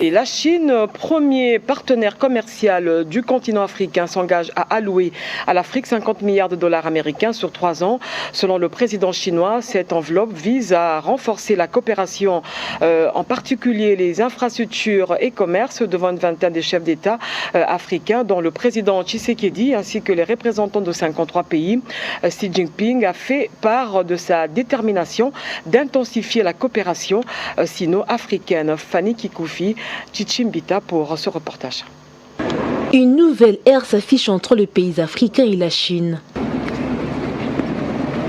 Et la Chine, premier partenaire commercial du continent africain, s'engage à allouer à l'Afrique 50 milliards de dollars américains sur 3 ans. Selon le président chinois, cette enveloppe vise à renforcer la coopération, en particulier les infrastructures et commerce, devant une vingtaine de chefs d'État africains, dont le président Tshisekedi ainsi que les représentants de 53 pays. Xi Jinping a fait part de sa détermination d'intensifier la coopération sino-africaine. Fanny Kikoufi, Chichimbita pour ce reportage. Une nouvelle ère s'affiche entre le pays africain et la Chine.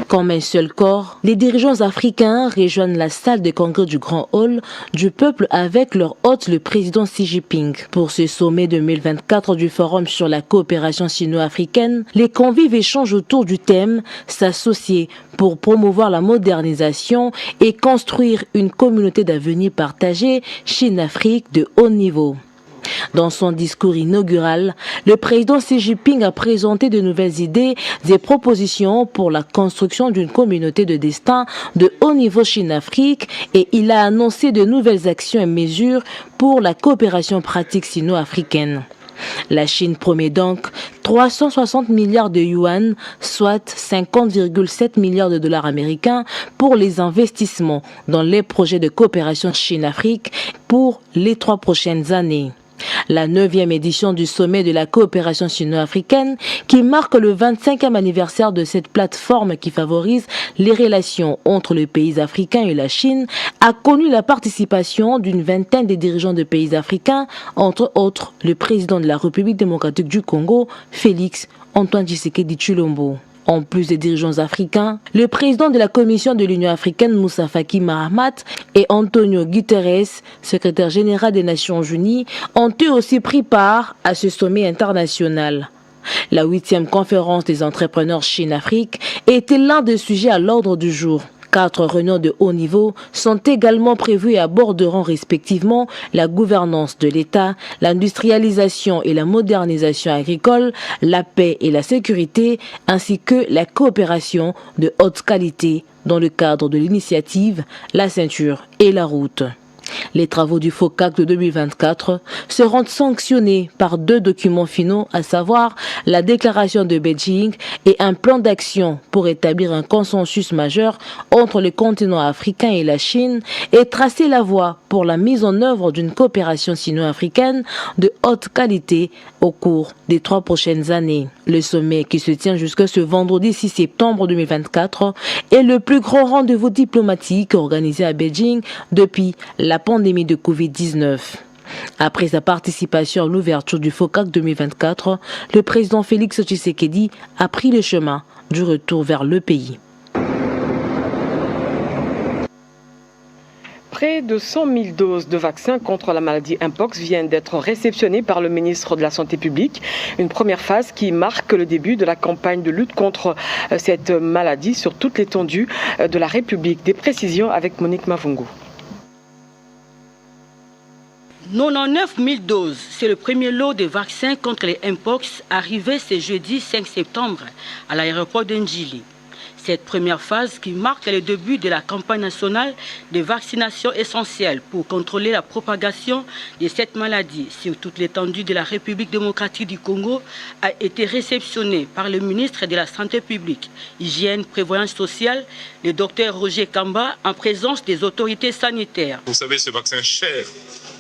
Comme un seul corps, les dirigeants africains rejoignent la salle de congrès du Grand Hall du peuple avec leur hôte, le président Xi Jinping. Pour ce sommet 2024 du Forum sur la coopération sino-africaine, les convives échangent autour du thème « S'associer pour promouvoir la modernisation et construire une communauté d'avenir partagée Chine-Afrique de haut niveau ». Dans son discours inaugural, le président Xi Jinping a présenté de nouvelles idées et propositions pour la construction d'une communauté de destin de haut niveau Chine-Afrique et il a annoncé de nouvelles actions et mesures pour la coopération pratique sino-africaine. La Chine promet donc 360 milliards de yuan, soit 50,7 milliards de dollars américains pour les investissements dans les projets de coopération Chine-Afrique pour les 3 prochaines années. La 9e édition du sommet de la coopération sino-africaine, qui marque le 25e anniversaire de cette plateforme qui favorise les relations entre les pays africains et la Chine, a connu la participation d'une vingtaine de dirigeants de pays africains, entre autres le président de la République démocratique du Congo, Félix Antoine Tshisekedi Tshilombo. En plus des dirigeants africains, le président de la Commission de l'Union africaine, Moussa Faki Mahamat, et Antonio Guterres, secrétaire général des Nations Unies, ont eux aussi pris part à ce sommet international. La 8e conférence des entrepreneurs Chine-Afrique était l'un des sujets à l'ordre du jour. 4 réunions de haut niveau sont également prévues et aborderont respectivement la gouvernance de l'État, l'industrialisation et la modernisation agricole, la paix et la sécurité, ainsi que la coopération de haute qualité dans le cadre de l'initiative La ceinture et la route. Les travaux du FOCAC de 2024 seront sanctionnés par 2 documents finaux, à savoir la déclaration de Beijing et un plan d'action pour établir un consensus majeur entre le continent africain et la Chine et tracer la voie pour la mise en œuvre d'une coopération sino-africaine de haute qualité au cours des 3 prochaines années. Le sommet, qui se tient jusqu'à ce vendredi 6 septembre 2024, est le plus grand rendez-vous diplomatique organisé à Beijing depuis la pandémie de Covid-19. Après sa participation à l'ouverture du FOCAC 2024, le président Félix Tshisekedi a pris le chemin du retour vers le pays. Près de 100 000 doses de vaccins contre la maladie Mpox viennent d'être réceptionnées par le ministre de la Santé publique. Une première phase qui marque le début de la campagne de lutte contre cette maladie sur toute l'étendue de la République. Des précisions avec Monique Mavungu. 99 000 doses, c'est le premier lot de vaccins contre les Mpox arrivé ce jeudi 5 septembre à l'aéroport d'Ndjili. Cette première phase qui marque le début de la campagne nationale de vaccination essentielle pour contrôler la propagation de cette maladie sur toute l'étendue de la République démocratique du Congo a été réceptionnée par le ministre de la Santé publique, Hygiène, Prévoyance sociale, le docteur Roger Kamba, en présence des autorités sanitaires. Vous savez, ce vaccin cher,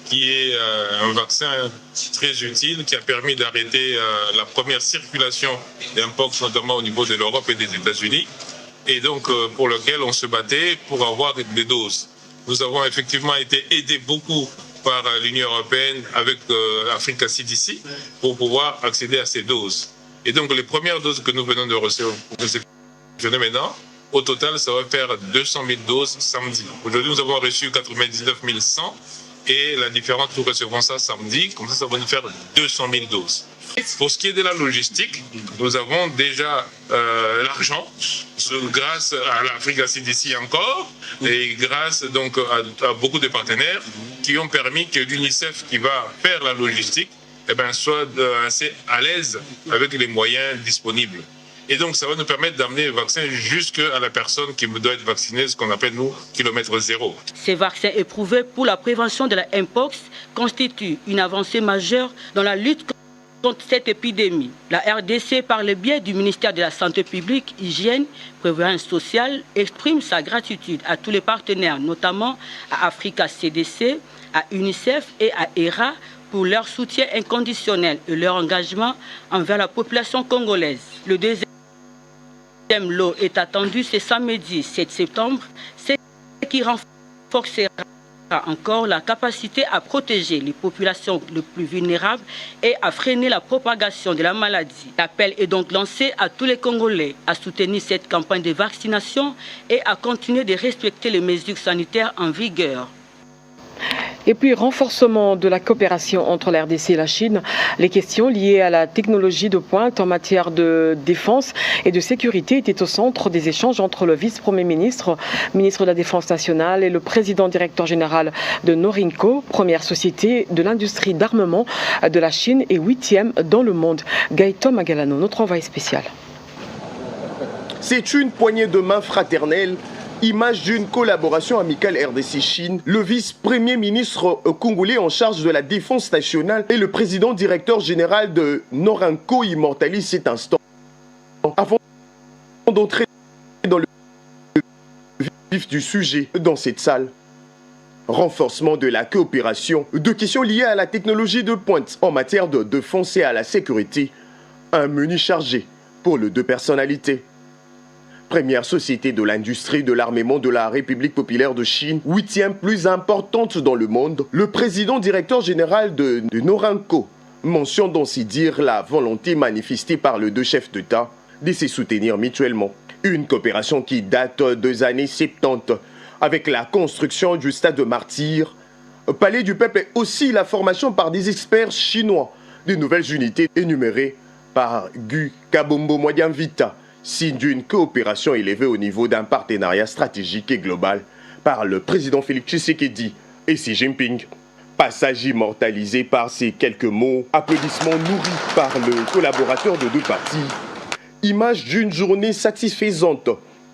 qui est un vaccin très utile, qui a permis d'arrêter la première circulation d'Mpox, notamment au niveau de l'Europe et des États-Unis, et donc pour lequel on se battait pour avoir des doses. Nous avons effectivement été aidés beaucoup par l'Union européenne avec l'Africa CDC pour pouvoir accéder à ces doses. Et donc les premières doses que nous venons de recevoir maintenant, au total, ça va faire 200 000 doses samedi. Aujourd'hui, nous avons reçu 99 100 et la différence, nous recevrons ça samedi. Comme ça va nous faire 200 000 doses. Pour ce qui est de la logistique, nous avons déjà l'argent grâce à l'Africa CDC encore et grâce donc à beaucoup de partenaires qui ont permis que l'UNICEF qui va faire la logistique soit assez à l'aise avec les moyens disponibles. Et donc, ça va nous permettre d'amener le vaccin jusqu'à la personne qui doit être vaccinée, ce qu'on appelle, nous, kilomètre zéro. Ces vaccins éprouvés pour la prévention de la Mpox constituent une avancée majeure dans la lutte contre cette épidémie. La RDC, par le biais du ministère de la Santé publique, Hygiène, Prévoyance sociale, exprime sa gratitude à tous les partenaires, notamment à Africa CDC, à UNICEF et à ERA, pour leur soutien inconditionnel et leur engagement envers la population congolaise. Le deuxième lot est attendu ce samedi 7 septembre, ce qui renforcera encore la capacité à protéger les populations les plus vulnérables et à freiner la propagation de la maladie. L'appel est donc lancé à tous les Congolais à soutenir cette campagne de vaccination et à continuer de respecter les mesures sanitaires en vigueur. Et puis, renforcement de la coopération entre la RDC et la Chine. Les questions liées à la technologie de pointe en matière de défense et de sécurité étaient au centre des échanges entre le vice-premier ministre, ministre de la Défense nationale, et le président directeur général de Norinco, première société de l'industrie d'armement de la Chine et 8e dans le monde. Gaëtan Magalano, notre envoyé spécial. C'est une poignée de main fraternelle. Image d'une collaboration amicale RDC-Chine, le vice-premier ministre congolais en charge de la défense nationale et le président directeur général de Norinco immortalisent cet instant. Avant d'entrer dans le vif du sujet dans cette salle, renforcement de la coopération, deux questions liées à la technologie de pointe en matière de défense et à la sécurité, un menu chargé pour les deux personnalités. Première société de l'industrie de l'armement de la République populaire de Chine, 8e plus importante dans le monde, le président directeur général de Norinco mentionne d'ainsi dire la volonté manifestée par les deux chefs d'État de se soutenir mutuellement. Une coopération qui date des années 70 avec la construction du stade de Martyr, Palais du Peuple et aussi la formation par des experts chinois de nouvelles unités énumérées par Gu Kabombo Mwadiamvita, signe d'une coopération élevée au niveau d'un partenariat stratégique et global par le président Félix Tshisekedi et Xi Jinping. Passage immortalisé par ces quelques mots, applaudissements nourris par le collaborateur de deux parties. Image d'une journée satisfaisante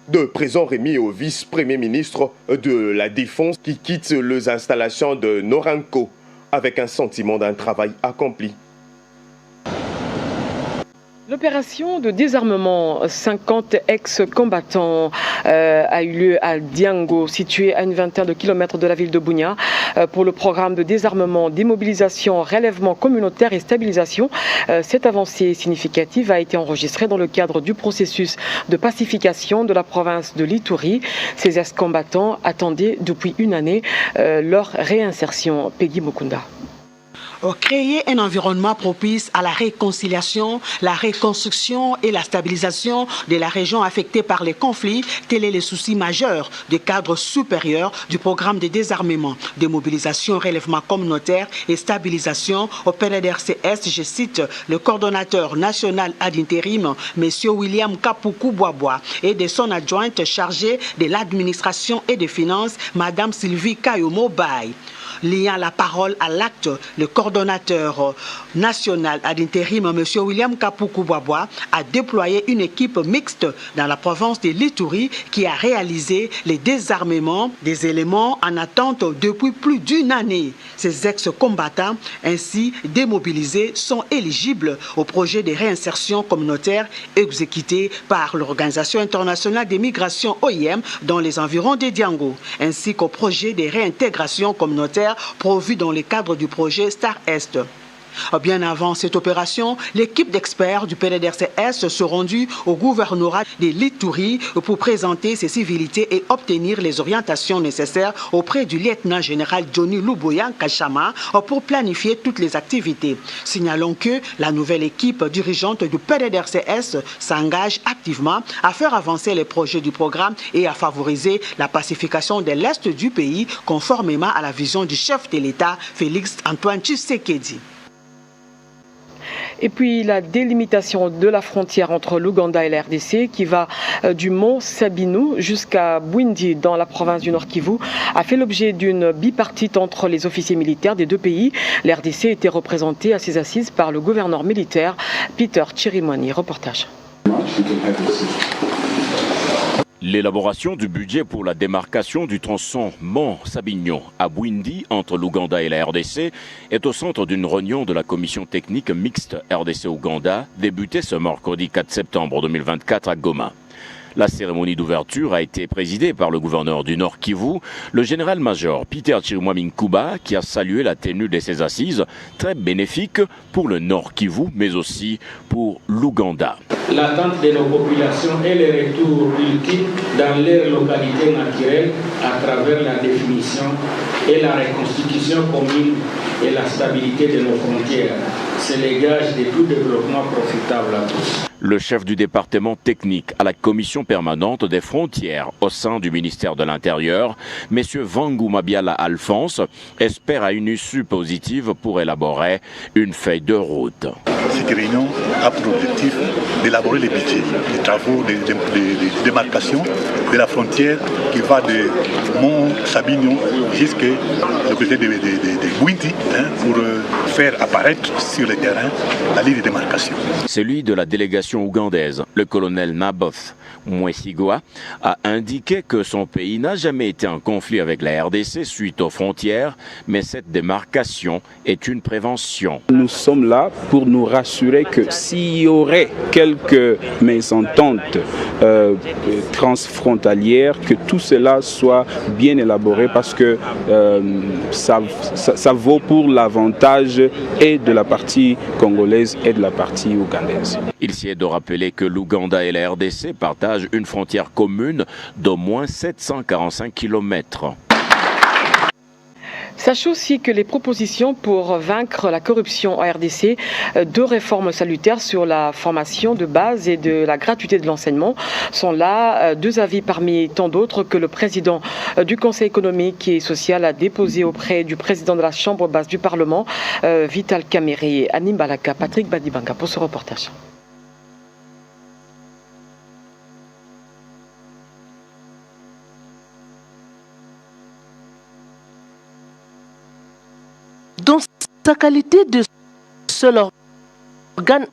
de présent remis au vice-premier ministre de la Défense qui quitte les installations de Norinco avec un sentiment d'un travail accompli. L'opération de désarmement 50 ex-combattants a eu lieu à Diango, situé à une vingtaine de kilomètres de la ville de Bunia, pour le programme de désarmement, démobilisation, relèvement communautaire et stabilisation. Cette avancée significative a été enregistrée dans le cadre du processus de pacification de la province de l'Ituri. Ces ex-combattants attendaient depuis une année leur réinsertion. Peggy Mukunda. Créer un environnement propice à la réconciliation, la reconstruction et la stabilisation de la région affectée par les conflits, tel est le souci majeur du cadre supérieur du programme de désarmement, démobilisation, relèvement communautaire et stabilisation au PDDRCS. Je cite le coordonnateur national ad intérim, M. William Kapuku Boaboa, et de son adjointe chargée de l'administration et des finances, Mme Sylvie Kayomo Bay. Liant la parole à l'acte, le coordonnateur national ad intérim, M. William Kapuku Boaboa, a déployé une équipe mixte dans la province de l'Ituri qui a réalisé les désarmements des éléments en attente depuis plus d'une année. Ces ex-combattants, ainsi démobilisés, sont éligibles au projet de réinsertion communautaire exécuté par l'Organisation internationale des migrations OIM dans les environs de Diango, ainsi qu'au projet de réintégration communautaire provu dans le cadre du projet Star Est. Bien avant cette opération, l'équipe d'experts du PDDRCS se rendue au gouvernorat de l'Ituri pour présenter ses civilités et obtenir les orientations nécessaires auprès du lieutenant-général Johnny Luboya Kachama pour planifier toutes les activités. Signalons que la nouvelle équipe dirigeante du PDDRCS s'engage activement à faire avancer les projets du programme et à favoriser la pacification de l'Est du pays conformément à la vision du chef de l'État, Félix Antoine Tshisekedi. Et puis la délimitation de la frontière entre l'Ouganda et la RDC qui va du mont Sabinu jusqu'à Bwindi dans la province du Nord Kivu a fait l'objet d'une bipartite entre les officiers militaires des deux pays. La RDC était représentée à ces assises par le gouverneur militaire Peter Chirimwani. Reportage. L'élaboration du budget pour la démarcation du tronçon Mont-Sabignon à Bwindi entre l'Ouganda et la RDC est au centre d'une réunion de la commission technique mixte RDC-Ouganda débutée ce mercredi 4 septembre 2024 à Goma. La cérémonie d'ouverture a été présidée par le gouverneur du Nord Kivu, le général-major Peter Chirimwami-Nkuba, qui a salué la tenue de ces assises, très bénéfiques pour le Nord Kivu, mais aussi pour l'Ouganda. L'attente de nos populations est le retour ultime dans leurs localités naturelles à travers la définition et la reconstitution commune et la stabilité de nos frontières. C'est le gage de tout développement profitable à tous. Le chef du département technique à la commission permanente des frontières au sein du ministère de l'Intérieur, M. Vangou Mabiala Alphonse, espère à une issue positive pour élaborer une feuille de route. Cette réunion a pour objectif d'élaborer les budgets, les travaux de démarcation de la frontière qui va de Mont-Sabignon jusqu'à côté de Bwindi pour faire apparaître sur le terrain la ligne de démarcation. Celui de la délégation ougandaise, le colonel Naboth Mwesigwa, a indiqué que son pays n'a jamais été en conflit avec la RDC suite aux frontières, mais cette démarcation est une prévention. Nous sommes là pour nous rassurer que s'il y aurait quelques mésententes transfrontalières, que tout cela soit bien élaboré parce que ça vaut pour l'avantage et de la partie congolaise et de la partie ougandaise. Il s'y est de rappeler que l'Ouganda et la RDC partagent une frontière commune d'au moins 745 km. Sachez aussi que les propositions pour vaincre la corruption en RDC, deux réformes salutaires sur la formation de base et de la gratuité de l'enseignement sont là. Deux avis parmi tant d'autres que le président du Conseil économique et social a déposé auprès du président de la Chambre basse du Parlement, Vital Kamerhe. Anim Balaka, Patrick Badibanga pour ce reportage. Dans sa qualité de seul organe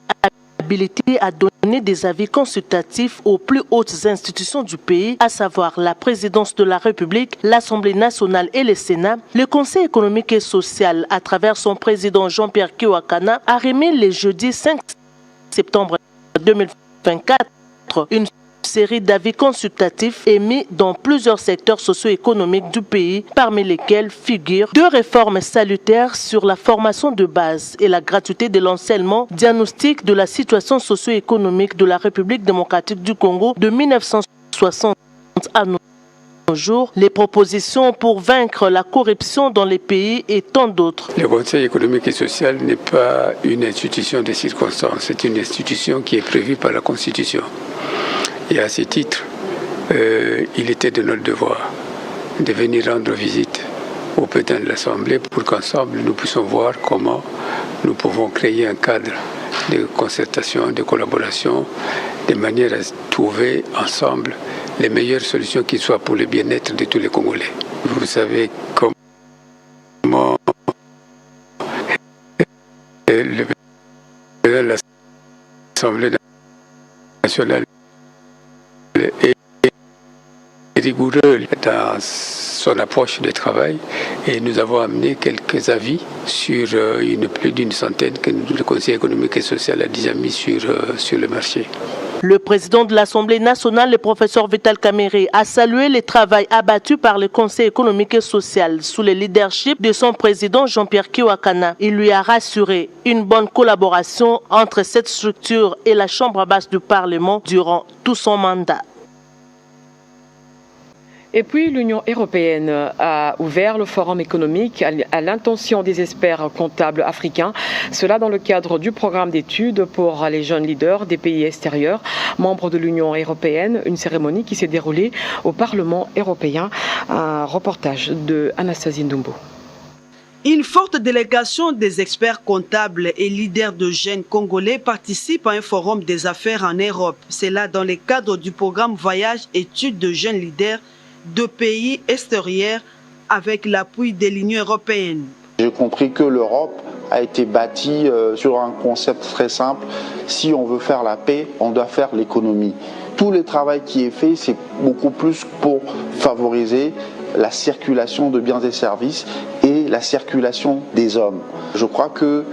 habilité à donner des avis consultatifs aux plus hautes institutions du pays, à savoir la présidence de la République, l'Assemblée nationale et le Sénat, le Conseil économique et social, à travers son président Jean-Pierre Kiwakana, a remis le jeudi 5 septembre 2024 une série d'avis consultatifs émis dans plusieurs secteurs socio-économiques du pays, parmi lesquels figurent deux réformes salutaires sur la formation de base et la gratuité de l'enseignement, diagnostic de la situation socio-économique de la République démocratique du Congo de 1960 à nos jours, les propositions pour vaincre la corruption dans les pays et tant d'autres. Le Conseil économique et social n'est pas une institution de circonstance, c'est une institution qui est prévue par la Constitution. Et à ce titre, il était de notre devoir de venir rendre visite au président de l'Assemblée pour qu'ensemble nous puissions voir comment nous pouvons créer un cadre de concertation, de collaboration, de manière à trouver ensemble les meilleures solutions qui soient pour le bien-être de tous les Congolais. Vous savez comment le président de l'Assemblée nationale est rigoureux dans son approche de travail et nous avons amené quelques avis sur plus d'une centaine que le Conseil économique et social a déjà mis sur le marché. Le président de l'Assemblée nationale, le professeur Vital Kamerhe, a salué le travail abattu par le Conseil économique et social sous le leadership de son président Jean-Pierre Kiwakana. Il lui a rassuré une bonne collaboration entre cette structure et la Chambre basse du Parlement durant tout son mandat. Et puis l'Union européenne a ouvert le forum économique à l'intention des experts comptables africains. Cela dans le cadre du programme d'études pour les jeunes leaders des pays extérieurs, membres de l'Union européenne. Une cérémonie qui s'est déroulée au Parlement européen. Un reportage de Anastasie Ndumbo. Une forte délégation des experts comptables et leaders de jeunes congolais participe à un forum des affaires en Europe. C'est là dans le cadre du programme Voyage études de jeunes leaders de pays extérieurs avec l'appui de l'Union européenne. J'ai compris que l'Europe a été bâti sur un concept très simple. Si on veut faire la paix, on doit faire l'économie. Tout le travail qui est fait, c'est beaucoup plus pour favoriser la circulation de biens et services et la circulation des hommes. Je crois que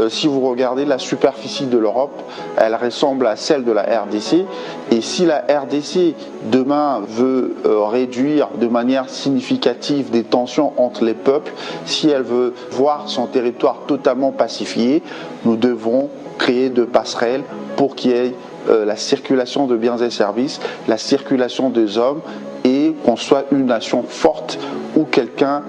si vous regardez la superficie de l'Europe, elle ressemble à celle de la RDC. Et si la RDC demain veut réduire de manière significative des tensions entre les peuples, si elle veut voir son territoire totalement pacifié, nous devons créer de passerelles pour qu'il y ait la circulation de biens et services, la circulation des hommes et qu'on soit une nation forte où quelqu'un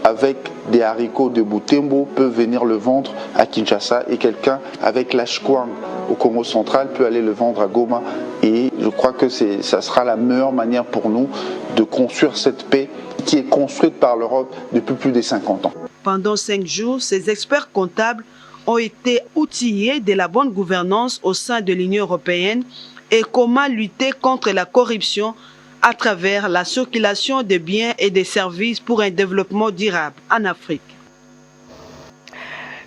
avec des haricots de Butembo peut venir le vendre à Kinshasa et quelqu'un avec l'ashkwang au Congo central peut aller le vendre à Goma. Et je crois que ça sera la meilleure manière pour nous de construire cette paix qui est construite par l'Europe depuis plus de 50 ans. Pendant 5 jours, ces experts comptables ont été outillés de la bonne gouvernance au sein de l'Union européenne et comment lutter contre la corruption à travers la circulation des biens et des services pour un développement durable en Afrique.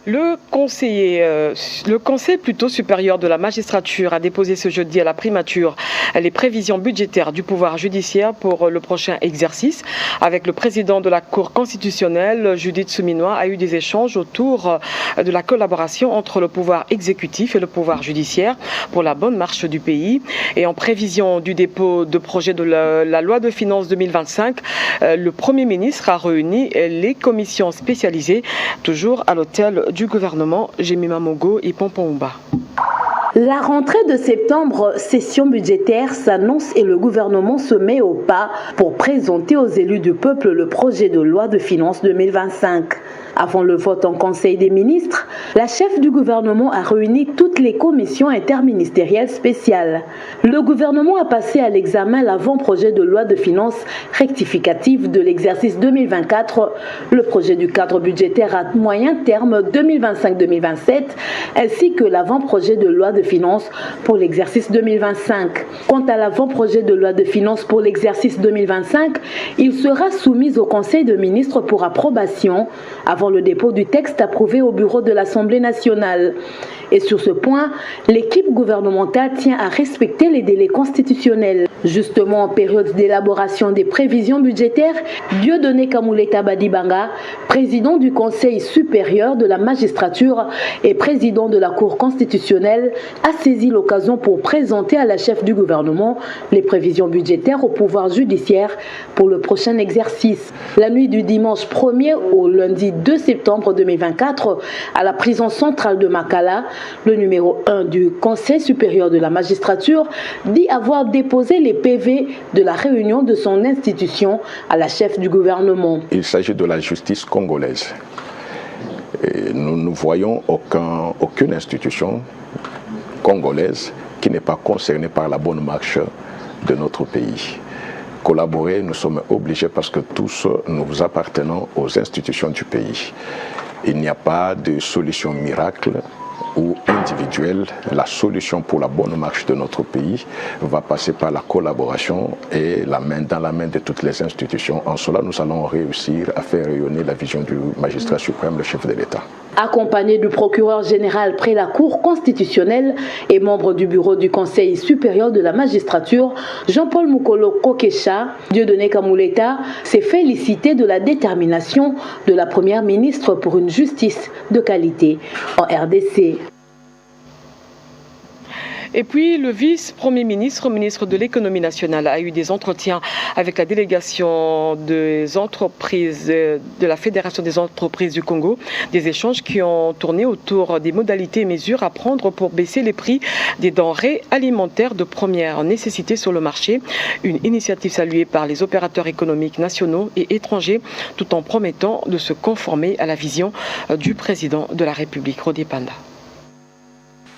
Le Conseil supérieur de la magistrature a déposé ce jeudi à la primature les prévisions budgétaires du pouvoir judiciaire pour le prochain exercice. Avec le président de la Cour constitutionnelle, Judith Souminois, a eu des échanges autour de la collaboration entre le pouvoir exécutif et le pouvoir judiciaire pour la bonne marche du pays. Et en prévision du dépôt de projet de la loi de finances 2025, le Premier ministre a réuni les commissions spécialisées, toujours à l'hôtel du gouvernement, Jemima Mogo et Pompomba. La rentrée de septembre, session budgétaire s'annonce et le gouvernement se met au pas pour présenter aux élus du peuple le projet de loi de finances 2025. Avant le vote en Conseil des ministres, la chef du gouvernement a réuni toutes les commissions interministérielles spéciales. Le gouvernement a passé à l'examen l'avant-projet de loi de finances rectificative de l'exercice 2024, le projet du cadre budgétaire à moyen terme 2025-2027, ainsi que l'avant-projet de loi de finances pour l'exercice 2025. Quant à l'avant-projet de loi de finances pour l'exercice 2025, il sera soumis au Conseil des ministres pour approbation avant le dépôt du texte approuvé au bureau de l'Assemblée nationale. Et sur ce point, l'équipe gouvernementale tient à respecter les délais constitutionnels. Justement, en période d'élaboration des prévisions budgétaires, Dieudonné Kamuleta Badibanga, président du Conseil supérieur de la magistrature et président de la Cour constitutionnelle, a saisi l'occasion pour présenter à la chef du gouvernement les prévisions budgétaires au pouvoir judiciaire pour le prochain exercice. La nuit du dimanche 1er au lundi 2 septembre 2024, à la prison centrale de Makala, le numéro 1 du Conseil supérieur de la magistrature dit avoir déposé les PV de la réunion de son institution à la chef du gouvernement. Il s'agit de la justice congolaise. Et nous ne voyons aucune institution congolaise qui n'est pas concernée par la bonne marche de notre pays. Collaborer, nous sommes obligés parce que tous nous appartenons aux institutions du pays. Il n'y a pas de solution miracle ou individuelle. La solution pour la bonne marche de notre pays va passer par la collaboration et la main dans la main de toutes les institutions. En cela, nous allons réussir à faire rayonner la vision du magistrat suprême, le chef de l'État. Accompagné du procureur général près la Cour constitutionnelle et membre du bureau du Conseil supérieur de la magistrature, Jean-Paul Mukolo Kokesha, Dieudonné Kamuleta, s'est félicité de la détermination de la première ministre pour une justice de qualité en RDC. Et puis, le vice-premier ministre, ministre de l'économie nationale, a eu des entretiens avec la délégation des entreprises de la Fédération des entreprises du Congo. Des échanges qui ont tourné autour des modalités et mesures à prendre pour baisser les prix des denrées alimentaires de première nécessité sur le marché. Une initiative saluée par les opérateurs économiques nationaux et étrangers, tout en promettant de se conformer à la vision du président de la République, Rodé Panda.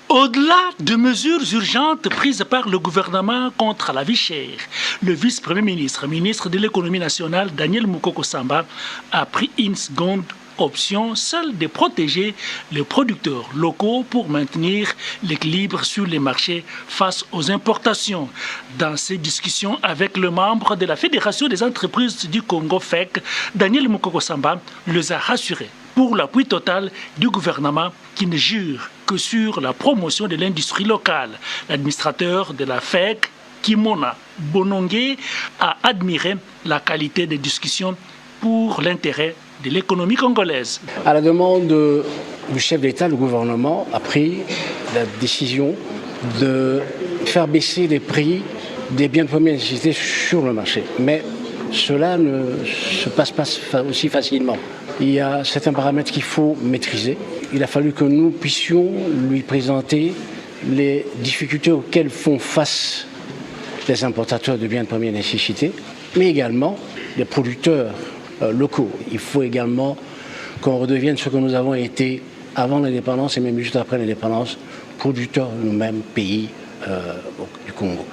Au-delà de mesures urgentes prises par le gouvernement contre la vie chère, le vice-premier ministre, ministre de l'économie nationale, Daniel Mukoko Samba, a pris une seconde option, celle de protéger les producteurs locaux pour maintenir l'équilibre sur les marchés face aux importations. Dans ces discussions avec le membre de la Fédération des entreprises du Congo, FEC, Daniel Mukoko Samba les a rassurés pour l'appui total du gouvernement qui ne jure que sur la promotion de l'industrie locale. L'administrateur de la FEC, Kimona Bonongue, a admiré la qualité des discussions pour l'intérêt de l'économie congolaise. À la demande du chef d'État, le gouvernement a pris la décision de faire baisser les prix des biens de première nécessité sur le marché. Mais cela ne se passe pas aussi facilement. Il y a certains paramètres qu'il faut maîtriser. Il a fallu que nous puissions lui présenter les difficultés auxquelles font face les importateurs de biens de première nécessité, mais également les producteurs locaux. Il faut également qu'on redevienne ce que nous avons été avant l'indépendance et même juste après l'indépendance, producteurs nous-mêmes, pays du Congo.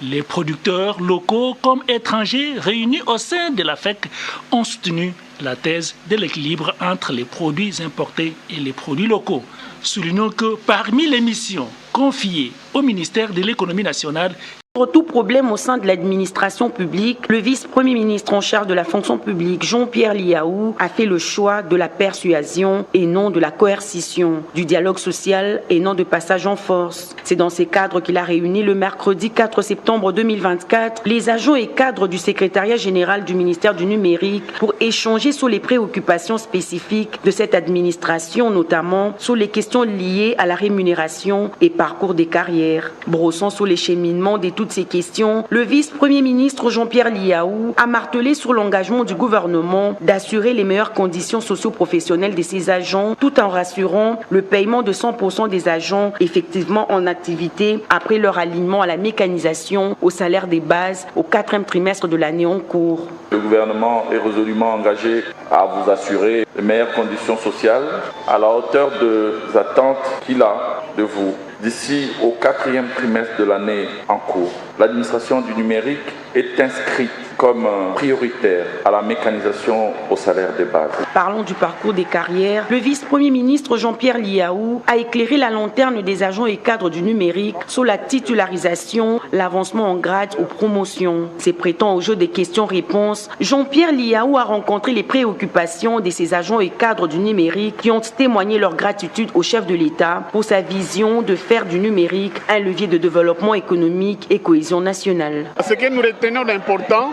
Les producteurs locaux comme étrangers réunis au sein de la FEC ont soutenu la thèse de l'équilibre entre les produits importés et les produits locaux. Soulignons que parmi les missions confiées au ministère de l'économie nationale, Pour tout problème au sein de l'administration publique, le vice-premier ministre en charge de la fonction publique, Jean-Pierre Liaou, a fait le choix de la persuasion et non de la coercition, du dialogue social et non de passage en force. C'est dans ces cadres qu'il a réuni le mercredi 4 septembre 2024 les agents et cadres du secrétariat général du ministère du numérique pour échanger sur les préoccupations spécifiques de cette administration, notamment sur les questions liées à la rémunération et parcours des carrières. Brossant sur les cheminements de toutes ces questions, le vice-premier ministre Jean-Pierre Liaou a martelé sur l'engagement du gouvernement d'assurer les meilleures conditions socio-professionnelles de ses agents tout en rassurant le paiement de 100% des agents effectivement en activité après leur alignement à la mécanisation au salaire des bases au 4e trimestre de l'année en cours. Le gouvernement est résolument engagé à vous assurer les meilleures conditions sociales à la hauteur des attentes qu'il a de vous. D'ici au 4e trimestre de l'année en cours, l'administration du numérique est inscrite comme prioritaire à la mécanisation au salaire des bases. Parlons du parcours des carrières. Le vice-premier ministre Jean-Pierre Liaou a éclairé la lanterne des agents et cadres du numérique sur la titularisation, l'avancement en grade ou promotion. Se prêtant au jeu des questions-réponses, Jean-Pierre Liaou a rencontré les préoccupations de ces agents et cadres du numérique qui ont témoigné leur gratitude au chef de l'État pour sa vision de faire du numérique un levier de développement économique et cohésion nationale. Ce que nous retenons d'important,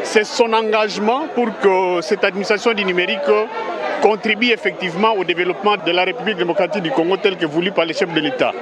c'est son engagement pour que cette administration du numérique contribue effectivement au développement de la République démocratique du Congo tel que voulu par les chefs de l'État.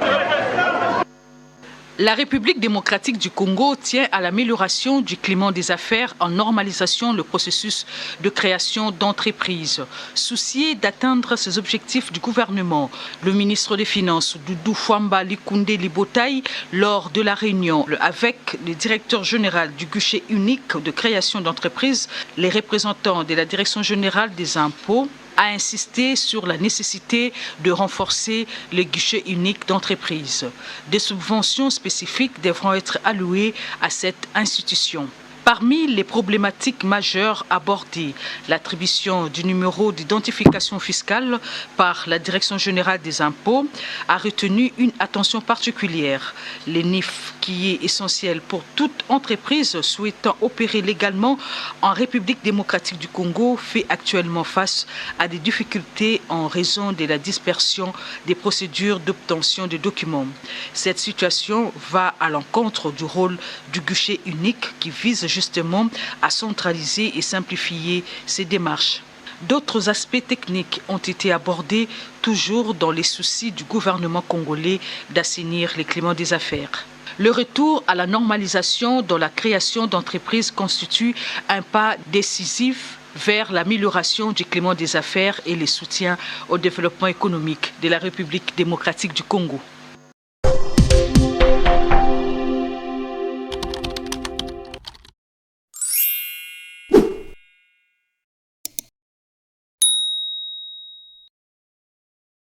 La République démocratique du Congo tient à l'amélioration du climat des affaires en normalisant le processus de création d'entreprises. Soucié d'atteindre ces objectifs du gouvernement, le ministre des Finances, Doudou Fwamba Likunde Libotaï, lors de la réunion avec le directeur général du guichet unique de création d'entreprises, les représentants de la direction générale des impôts, a insisté sur la nécessité de renforcer le guichet unique d'entreprise. Des subventions spécifiques devront être allouées à cette institution. Parmi les problématiques majeures abordées, l'attribution du numéro d'identification fiscale par la Direction générale des impôts a retenu une attention particulière. Le NIF, qui est essentiel pour toute entreprise souhaitant opérer légalement en République démocratique du Congo, fait actuellement face à des difficultés en raison de la dispersion des procédures d'obtention de documents. Cette situation va à l'encontre du rôle du guichet unique qui vise justement à centraliser et simplifier ces démarches. D'autres aspects techniques ont été abordés, toujours dans les soucis du gouvernement congolais d'assainir les climats des affaires. Le retour à la normalisation dans la création d'entreprises constitue un pas décisif vers l'amélioration du climat des affaires et le soutien au développement économique de la République démocratique du Congo.